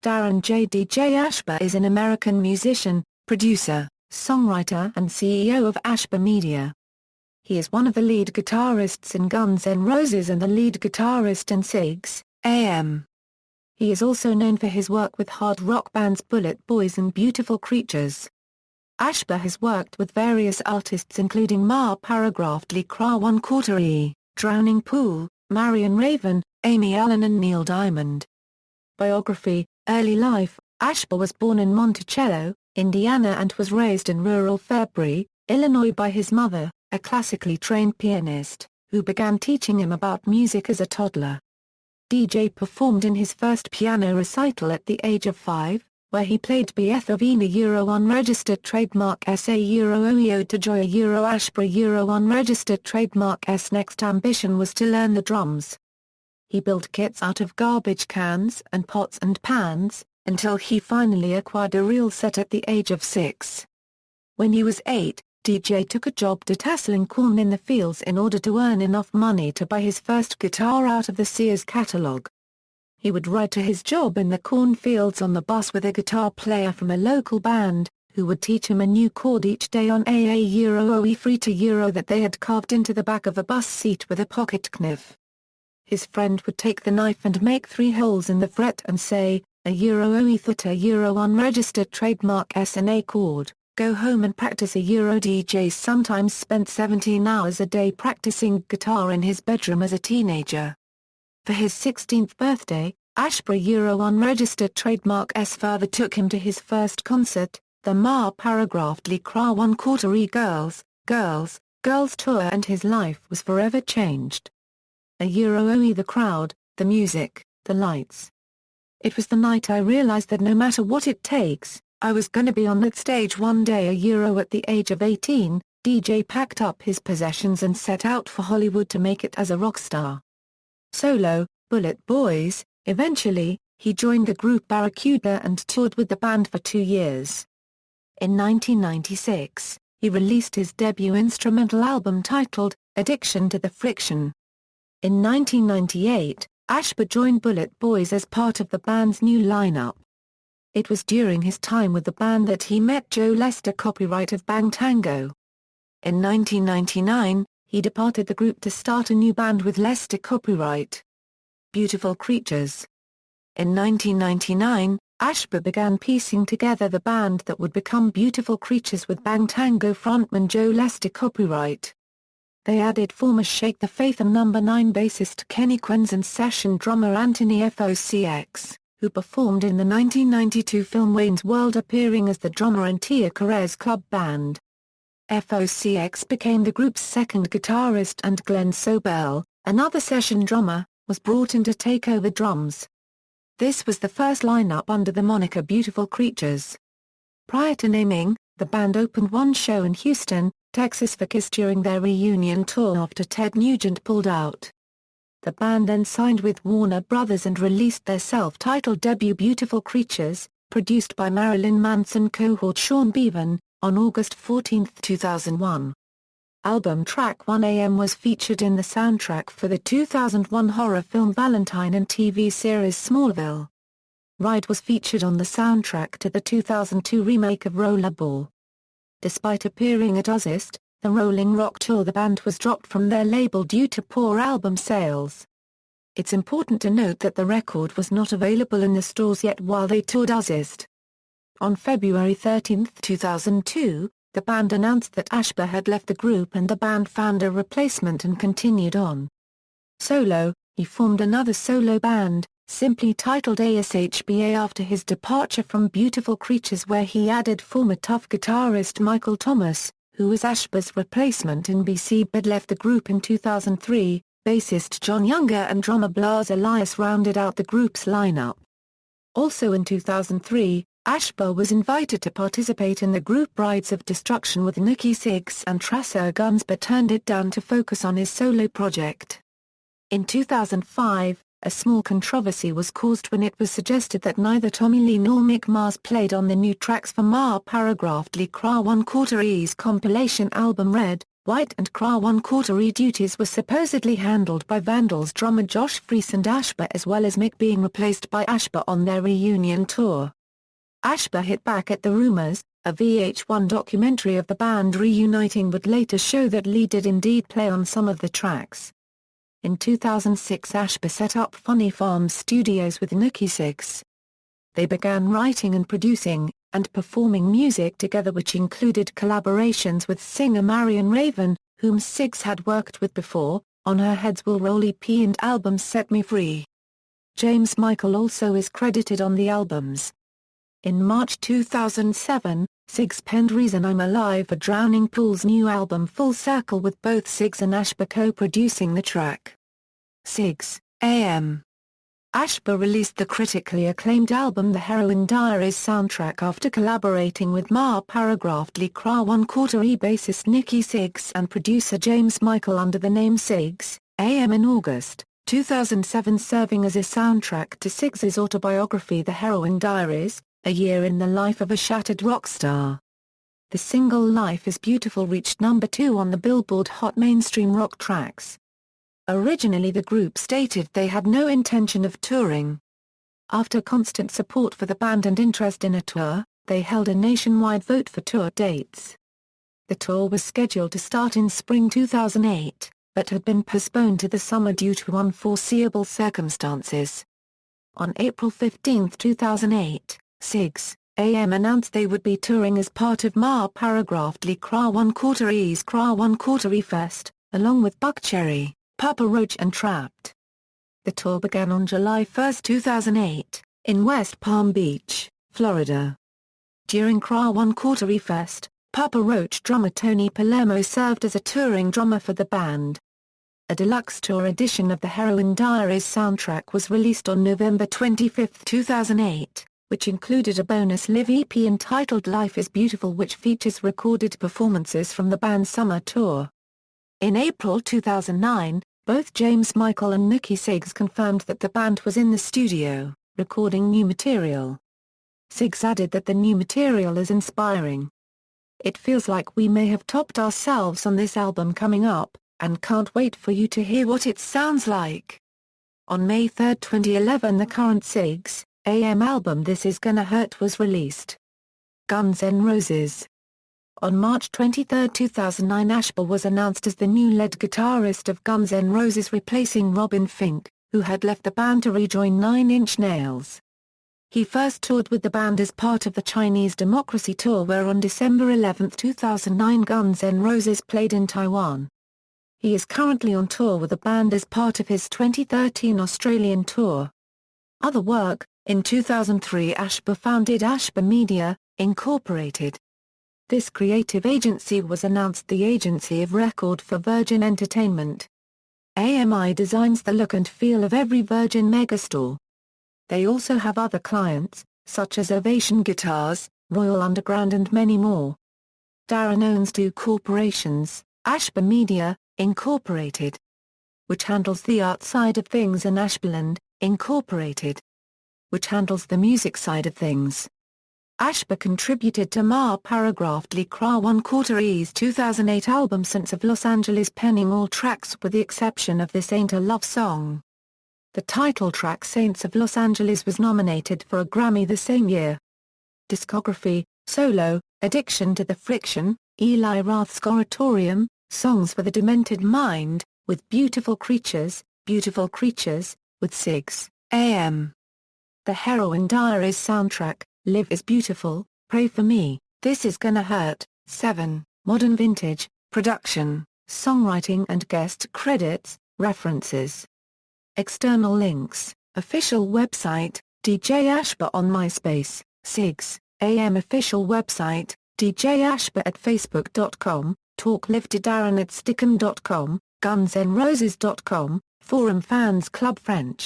Daren Jay. DJ Ashba is an American musician, producer, songwriter and CEO of Ashba Media. He is one of the lead guitarists in Guns N' Roses and the lead guitarist in Sixx, A.M. He is also known for his work with hard rock bands BulletBoys and Beautiful Creatures. Ashba has worked with various artists including Mötley Crüe 1/4 E, Drowning Pool, Marion Raven, Aimee and Neil Diamond. Biography. Early life. Ashba was born in Monticello, Indiana and was raised in rural Fairbury, Illinois by his mother, a classically trained pianist, who began teaching him about music as a toddler. DJ performed in his first piano recital at the age of 5, where he played Beethoven unregistered trademark SA Ode to Joy Ashba unregistered trademark S. Next ambition was to learn the drums. He built kits out of garbage cans and pots and pans, until he finally acquired a real set at the age of 6. When he was 8, DJ took a job detasseling corn in the fields in order to earn enough money to buy his first guitar out of the Sears catalog. He would ride to his job in the cornfields on the bus with a guitar player from a local band, who would teach him a new chord each day on a free to that they had carved into the back of a bus seat with a pocket knife. His friend would take the knife and make 3 holes in the fret and say, a thought unregistered trademark S and A chord, go home and practice a DJ sometimes spent 17 hours a day practicing guitar in his bedroom as a teenager. For his 16th birthday, Ashba unregistered trademark S father took him to his first concert, the Mötley Crüe 1/4 E Girls tour, and his life was forever changed. The crowd, the music, the lights. It was the night I realized that no matter what it takes, I was gonna be on that stage one day. At the age of 18, DJ packed up his possessions and set out for Hollywood to make it as a rock star. Solo, BulletBoys. Eventually, he joined the group Barracuda and toured with the band for 2 years. In 1996, he released his debut instrumental album titled, Addiction to the Friction. In 1998, Ashba joined BulletBoys as part of the band's new lineup. It was during his time with the band that he met Joe Lester, copyright of Bang Tango. In 1999, he departed the group to start a new band with Lester, copyright Beautiful Creatures. In 1999, Ashba began piecing together the band that would become Beautiful Creatures with Bang Tango frontman Joe Lester, copyright. They added former Shake the Faith and Number 9 bassist Kenny Quenz and session drummer Anthony Sixx, who performed in the 1992 film Wayne's World, appearing as the drummer in Tia Carrere's club band. Sixx became the group's second guitarist, and Glenn Sobel, another session drummer, was brought in to take over drums. This was the first lineup under the moniker Beautiful Creatures. Prior to naming, the band opened one show in Houston, Texas for Kiss during their reunion tour after Ted Nugent pulled out. The band then signed with Warner Brothers and released their self-titled debut Beautiful Creatures, produced by Marilyn Manson cohort Sean Beavan, on August 14, 2001. Album track 1AM was featured in the soundtrack for the 2001 horror film Valentine and TV series Smallville. Ride was featured on the soundtrack to the 2002 remake of Rollerball. Despite appearing at Ozzfest, the Rolling Rock tour, the band was dropped from their label due to poor album sales. It's important to note that the record was not available in the stores yet while they toured Ozzfest. On February 13, 2002, the band announced that Ashba had left the group and the band found a replacement and continued on. Solo, he formed another solo band, simply titled ASHBA after his departure from Beautiful Creatures, where he added former Tough guitarist Michael Thomas, who was Ashba's replacement in BC but left the group in 2003. Bassist John Younger and drummer Blas Elias rounded out the group's lineup. Also in 2003, Ashba was invited to participate in the group Brides of Destruction with Nikki Sixx and Trasser Guns but turned it down to focus on his solo project. In 2005, a small controversy was caused when it was suggested that neither Tommy Lee nor Mick Mars played on the new tracks for Mötley Crüe 1/4 E's compilation album Red, White and Crüe 1/4 duties were supposedly handled by Vandals drummer Josh Freese and Ashba, as well as Mick being replaced by Ashba on their reunion tour. Ashba hit back at the rumors. A VH1 documentary of the band reuniting would later show that Lee did indeed play on some of the tracks. In 2006, Ashba set up Funny Farms Studios with Sixx. They began writing and producing, and performing music together, which included collaborations with singer Marion Raven, whom Sixx had worked with before, on her Heads Will Roll EP and album Set Me Free. James Michael also is credited on the albums. In March 2007, Sixx penned Reason I'm Alive for Drowning Pool's new album Full Circle, with both Sixx and Ashba co-producing the track. Sixx, A.M. Ashba released the critically acclaimed album The Heroin Diaries soundtrack after collaborating with Mötley Crüe 1/4 bassist Sixx and producer James Michael under the name Sixx, A.M. in August 2007, serving as a soundtrack to Sixx's autobiography The Heroin Diaries, A Year in the Life of a Shattered Rock Star. The single Life is Beautiful reached number 2 on the Billboard Hot Mainstream Rock Tracks. Originally, the group stated they had no intention of touring. After constant support for the band and interest in a tour, they held a nationwide vote for tour dates. The tour was scheduled to start in spring 2008, but had been postponed to the summer due to unforeseeable circumstances. On April 15, 2008, Sixx, A.M. announced they would be touring as part of Mötley Crüe 1/4's Crüe 1/4 Fest, along with Buckcherry, Papa Roach and Trapped. The tour began on July 1, 2008, in West Palm Beach, Florida. During Crüe 1/4 Fest, Papa Roach drummer Tony Palermo served as a touring drummer for the band. A deluxe tour edition of the Heroin Diaries soundtrack was released on November 25, 2008. Which included a bonus live EP entitled Life is Beautiful, which features recorded performances from the band's summer tour. In April 2009, both James Michael and Sixx confirmed that the band was in the studio, recording new material. Sixx added that the new material is inspiring. It feels like we may have topped ourselves on this album coming up, and can't wait for you to hear what it sounds like. On May 3, 2011, the current Sixx, A.M. album This Is Gonna Hurt was released. Guns N' Roses. On March 23, 2009, Ashba was announced as the new lead guitarist of Guns N' Roses, replacing Robin Finck, who had left the band to rejoin Nine Inch Nails. He first toured with the band as part of the Chinese Democracy Tour, where on December 11, 2009, Guns N' Roses played in Taiwan. He is currently on tour with the band as part of his 2013 Australian tour. Other work. In 2003, Ashba founded Ashba Media, Incorporated. This creative agency was announced the agency of record for Virgin Entertainment. AMI designs the look and feel of every Virgin megastore. They also have other clients, such as Ovation Guitars, Royal Underground and many more. Daren owns 2 corporations, Ashba Media, Incorporated, which handles the art side of things, and Ashbaland, Incorporated, which handles the music side of things. Ashba contributed to Mötley Crüe 1/4's 2008 album Saints of Los Angeles, penning all tracks with the exception of This Ain't a Love Song. The title track Saints of Los Angeles was nominated for a Grammy the same year. Discography, solo, Addiction to the Friction, Eli Roth's Oratorium, Songs for the Demented Mind, with Beautiful Creatures, with Sixx, A.M. The Heroin Diaries soundtrack, Live is Beautiful, Pray for Me, This Is Gonna Hurt, 7, Modern Vintage, Production, Songwriting and Guest Credits, References. External links, Official website, DJ Ashba on MySpace, Sixx, A.M. Official website, DJ Ashba at Facebook.com, Talk Live to Daren at Stickam.com, GunsNRoses.com, Forum Fans Club French.